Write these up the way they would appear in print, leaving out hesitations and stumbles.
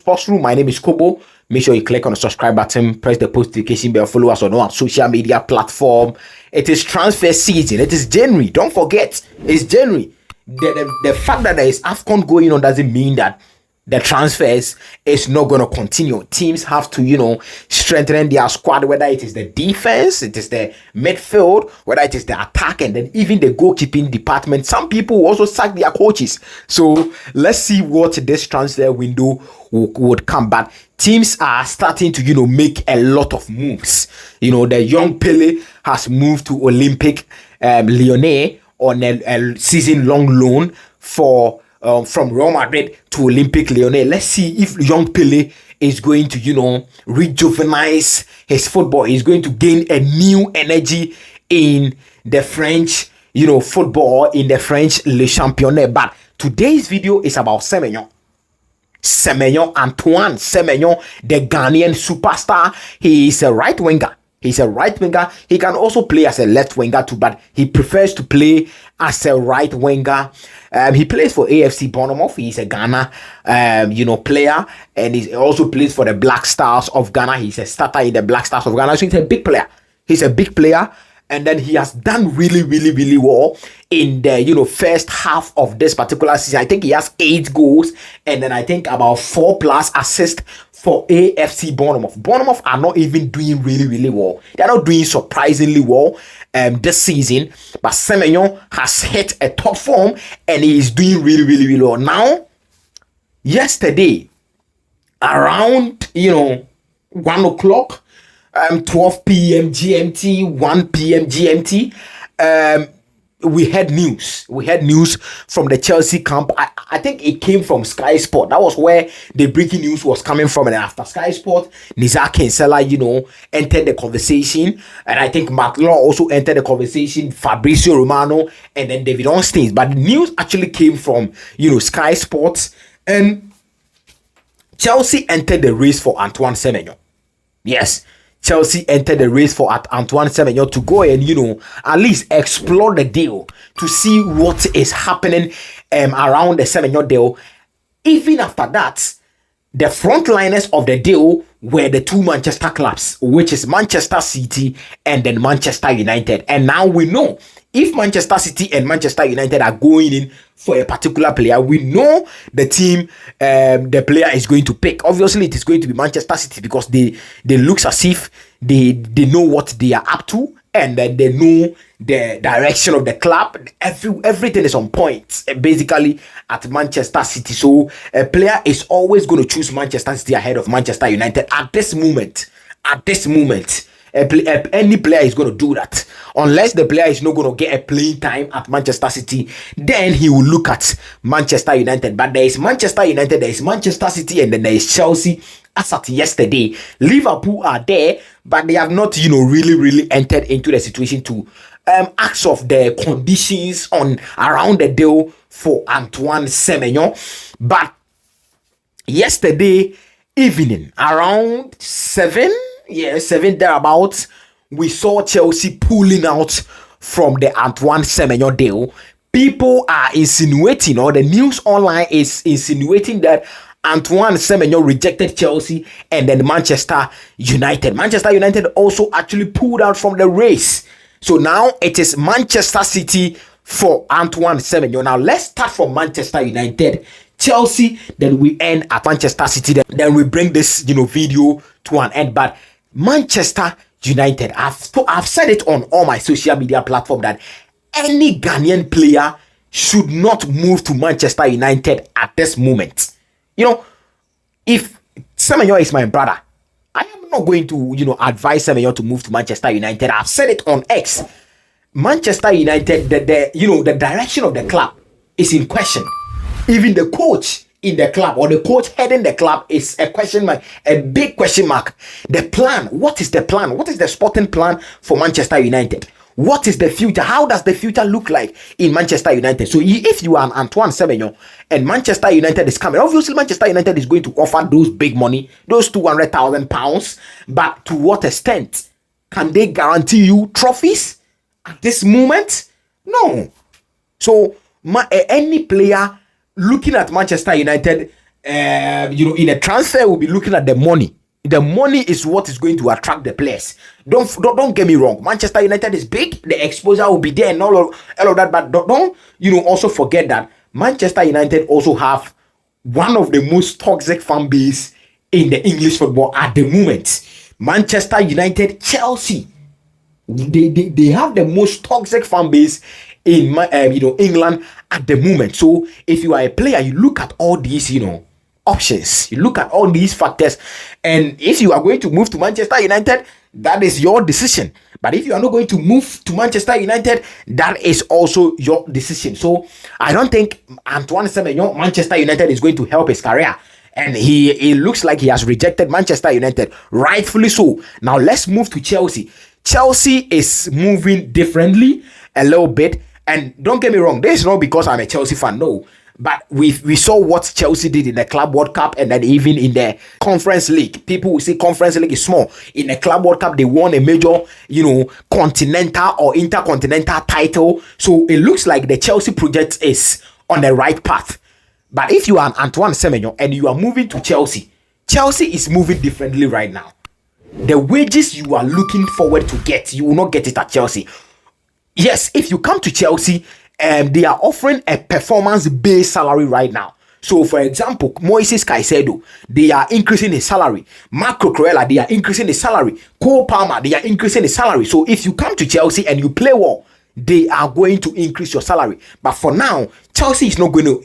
Sports Room. My name is Kobo. Make sure you click on the subscribe button, press the notification bell, follow us on our social media platform. It is transfer season. It is January. Don't forget, it's January. The fact that there is AFCON going on doesn't mean that the transfers is not going to continue. Teams have to, strengthen their squad, whether it is the defense, it is the midfield, whether it is the attack, and then even the goalkeeping department. Some people also sack their coaches. So let's see what this transfer window would come back. Teams are starting to, make a lot of moves. The young Pele has moved to Olympic Lyonnais on a season-long loan from Real Madrid to Olympic Lyonnais. Let's see if young Pele is going to, rejuvenize his football. He's going to gain a new energy in the French, football, in the French Le Championnat. But today's video is about Semenyo. Antoine Semenyo, the Ghanaian superstar. He is a right winger. He's a right winger. He can also play as a left winger too, but he prefers to play as a right winger. He plays for AFC Bournemouth. He's a Ghana, player, and he also plays for the Black Stars of Ghana. He's a starter in the Black Stars of Ghana. So he's a big player. And then he has done really, really, really well in the, first half of this particular season. I think he has 8 goals and then I think about 4+ assists for AFC Bournemouth. Bournemouth are not even doing really, really well. They're not doing surprisingly well this season. But Semenyo has hit a top form and he is doing really, really, really well. Now, yesterday, around, 1 o'clock, 12 p.m. GMT, 1 p.m. GMT. We had news. From the Chelsea camp. I think it came from Sky Sport. That was where the breaking news was coming from. And after Sky Sport, Nizar Kinsella, entered the conversation. And I think Mark Law also entered the conversation, Fabrizio Romano, and then David Ornstein. But the news actually came from, Sky Sports. And Chelsea entered the race for Antoine Semenyo. Yes. Chelsea entered the race for Antoine Semenyo to go and, at least explore the deal to see what is happening around the Semenyo deal. Even after that, the frontliners of the deal were the 2 Manchester clubs, which is Manchester City and then Manchester United. And now we know if Manchester City and Manchester United are going in for a particular player, we know the team the player is going to pick. Obviously, it is going to be Manchester City because they look as if they know what they are up to and that they know the direction of the club. Everything is on point, basically, at Manchester City. So a player is always going to choose Manchester City ahead of Manchester United at this moment. Any player is going to do that unless the player is not going to get a playing time at Manchester City. Then he will look at Manchester United. But there is Manchester United, there is Manchester City, and then there is Chelsea. As at yesterday, Liverpool are there, but they have not, really entered into the situation to ask of the conditions around the deal for Antoine Semenyo. But yesterday evening, around 7 thereabouts, we saw Chelsea pulling out from the Antoine Semenyo deal. People are insinuating, or the news online is insinuating, that Antoine Semenyo rejected Chelsea and then Manchester United. Manchester United also actually pulled out from the race. So now it is Manchester City for Antoine Semenyo. Now let's start from Manchester United, Chelsea, then we end at Manchester City. Then we bring this video to an end. But Manchester United, I've said it on all my social media platform that any Ghanaian player should not move to Manchester United at this moment. If Semenyo is my brother, I am not going to, advise Semenyo to move to Manchester United. I've said it on X. Manchester United, the direction of the club is in question. Even the coach in the club, or the coach heading the club, is a question mark, a big question mark. The plan, what is the plan? What is the sporting plan for Manchester United? What is the future? How does the future look like in Manchester United? So if you are an Antoine Semenyo and Manchester United is coming, obviously Manchester United is going to offer those big money, those £200,000. But to what extent? Can they guarantee you trophies at this moment? No. So any player looking at Manchester United in a transfer, we'll be looking at the money. The money is what is going to attract the players. Don't get me wrong. Manchester United is big. The exposure will be there and all of that. But don't also forget that Manchester United also have one of the most toxic fan base in the English football at the moment. Manchester United, Chelsea, they have the most toxic fan base in England at the moment. So if you are a player, you look at all these options, you look at all these factors, and if you are going to move to Manchester United, that is your decision. But if you are not going to move to Manchester United, that is also your decision. So I don't think Antoine Semenyo, Manchester United, is going to help his career. And he looks like he has rejected Manchester United, rightfully so. Now let's move to Chelsea. Chelsea is moving differently a little bit. And don't get me wrong, this is not because I'm a Chelsea fan, no. But we saw what Chelsea did in the Club World Cup and then even in the Conference League. People will say Conference League is small. In the Club World Cup, they won a major, continental or intercontinental title. So it looks like the Chelsea project is on the right path. But if you are Antoine Semenyo and you are moving to Chelsea, Chelsea is moving differently right now. The wages you are looking forward to get, you will not get it at Chelsea. Yes, if you come to Chelsea, they are offering a performance-based salary right now. So, for example, Moises Caicedo, they are increasing his salary. Marco Corella, they are increasing his salary. Cole Palmer, they are increasing his salary. So, if you come to Chelsea and you play well, they are going to increase your salary. But for now, Chelsea is not going to,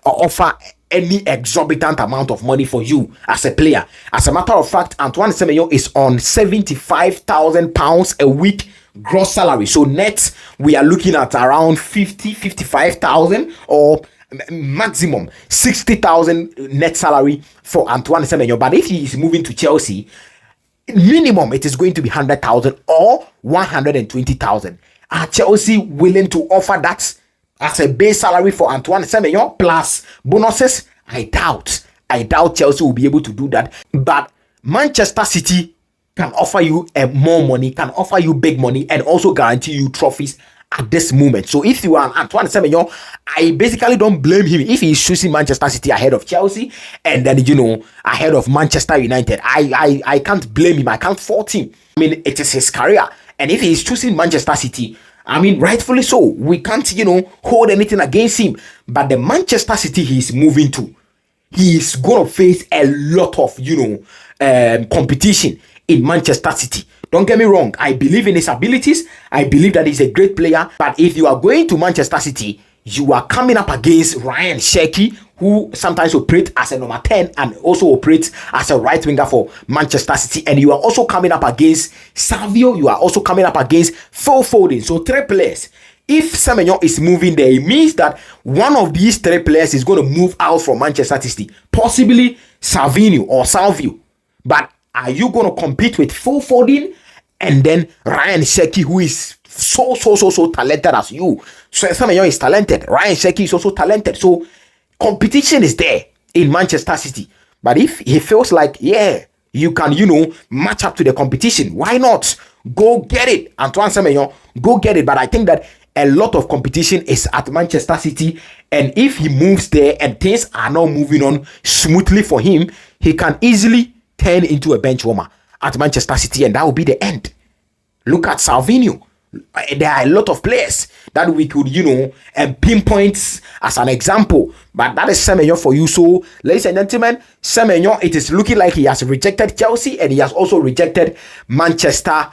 offer any exorbitant amount of money for you as a player. As a matter of fact, Antoine Semenyo is on £75,000 a week gross salary. So net, we are looking at around 55,000 or maximum 60,000 net salary for Antoine Semenyo. But if he is moving to Chelsea, minimum it is going to be 100,000 or 120,000. Are Chelsea willing to offer that as a base salary for Antoine Semenyo plus bonuses? I doubt Chelsea will be able to do that. But Manchester City can offer you more money, can offer you big money, and also guarantee you trophies at this moment. So if you are Antoine Semenyo, I basically don't blame him if he's choosing Manchester City ahead of Chelsea and then ahead of Manchester United. I can't blame him. I can't fault him. I mean, it is his career, and if he's choosing Manchester City, I mean, rightfully so. We can't hold anything against him. But the Manchester City he's moving to, he's gonna face a lot of competition in Manchester City. Don't get me wrong, I believe in his abilities. I believe that he's a great player. But if you are going to Manchester City, you are coming up against Ryan Cherki, who sometimes operates as a number 10 and also operates as a right winger for Manchester City. And you are also coming up against Savio. You are also coming up against Phil Foden. So 3 players. If Semenyo is moving there, it means that one of these 3 players is going to move out from Manchester City. Possibly Savino or Salvio. But are you going to compete with Phil Foden and then Ryan Cherki, who is so talented as you? So Semenyo is talented. Ryan Cherki is also talented. So competition is there in Manchester City. But if he feels like, you can, match up to the competition, why not? Go get it. Antoine Semenyo, go get it. But I think that a lot of competition is at Manchester City. And if he moves there and things are not moving on smoothly for him, he can easily turn into a bench warmer at Manchester City, and that will be the end. Look at Salvino. There are a lot of players that we could, pinpoint as an example. But that is Semenyo for you. So, ladies and gentlemen, Semenyo, it is looking like he has rejected Chelsea and he has also rejected Manchester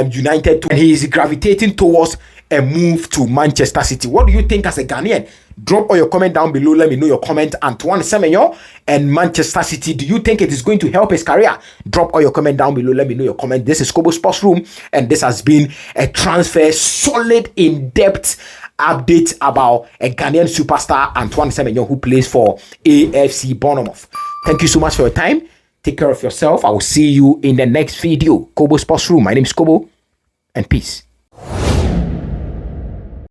United. And he is gravitating towards a move to Manchester City. What do you think as a Ghanaian? Drop all your comment down below. Let me know your comment. Antoine Semenyo and Manchester City, do you think it is going to help his career? Drop all your comment down below. Let me know your comment. This is Kobo Sports Room, and this has been a transfer solid, in-depth update about a Ghanaian superstar, Antoine Semenyo, who plays for AFC Bournemouth. Thank you so much for your time. Take care of yourself. I will see you in the next video. Kobo Sports Room. My name is Kobo, and peace.